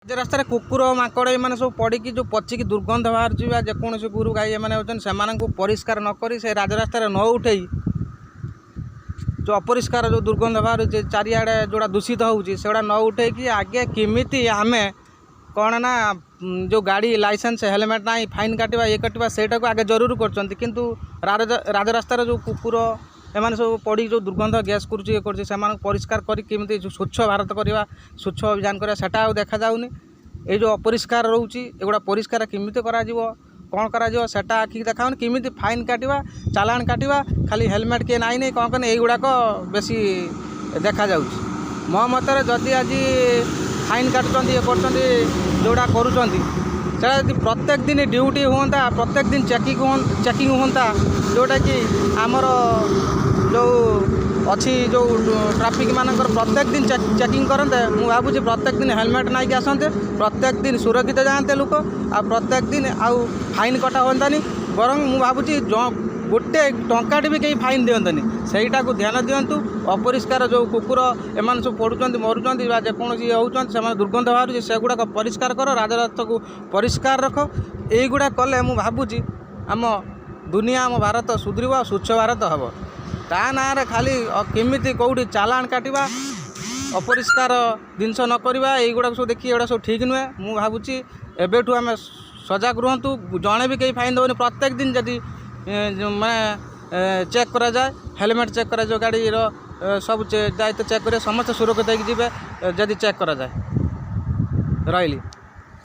रास्तार कुकुर माकड़ एम सब पड़ी जो पचिकी दुर्गंध बाहर जेकोसी गुरु गाई एम हो परिष्कार नक से राजरास्तार न उठे जो अपरिष्कार जो दुर्गंध बाहर चारिआडे जोड़ा दूषित होगी सेगुड़ा न उठे कि आगे किमिति आम कौन ना जो गाड़ी लाइसेंस हेलमेट ना फाइन काटा ये काटा से आगे जरूर कर राजरास्तार जो कुकुर एम सब पड़ी जो दुर्गंध गैस कर परिष्कार करके स्वच्छ भारत करवा स्वच्छ अभियान करवा सेटा देखा जाऊनी ये जो अपरिष्कार रोचे एगुड़ा परिष्कार केमिति करा कौन करा सेटा आखिक देखा केमिति फाइन काटा चालान काटा खाली हेलमेट किए नाई नहीं कौन करें युवाक बेसी देखा जाऊँगी मो मतरे जदि आज फाइन काटुंट ये जोड़ा कर प्रत्येक दिन ड्यूटी हुआ प्रत्येक दिन चेकिंग होता जोटा कि आमर जो अच्छी जो ट्राफिक मानकर प्रत्येक दिन चेकिंग करते मुझे भावुँ प्रत्येक दिन हेलमेट नाइक आसते प्रत्येक दिन सुरक्षित जाते लोक आ प्रत्येक दिन आउ फाइन कटा होतानी बरं मुझे भावुँ गोटे टंकाटे भी कहीं फाइन दिंतनी सहीटा को ध्यान दिंतु अपरिष्कार जो कुकुर एम सब पड़ुंट मरुंट जेकोसी होती दुर्गंध बाहर से गुड़ाक परिष्कार कर राजरास्ता को परिष्कार रख यहीगुड़ा कले मुझे भावुँ आम दुनिया आम भारत सुधरब स्वच्छ भारत हम ता ना खाली केमिति कौटी चालान काटा अपरिष्कार जिनस न करवा यहीगुड़ा सब देखिए एगुड़ा सब ठीक नुहे मुझे भावुँ एबेठू आम सजग रुहतु जड़े भी कहीं फाइन देवनी प्रत्येक दिन जदि मैं चेक करा जाए हेलमेट चेक करा जाए गाड़ी सब दायित्व चेक करें समस्त सुरक्षित जी जदि चेक करा जाए रही।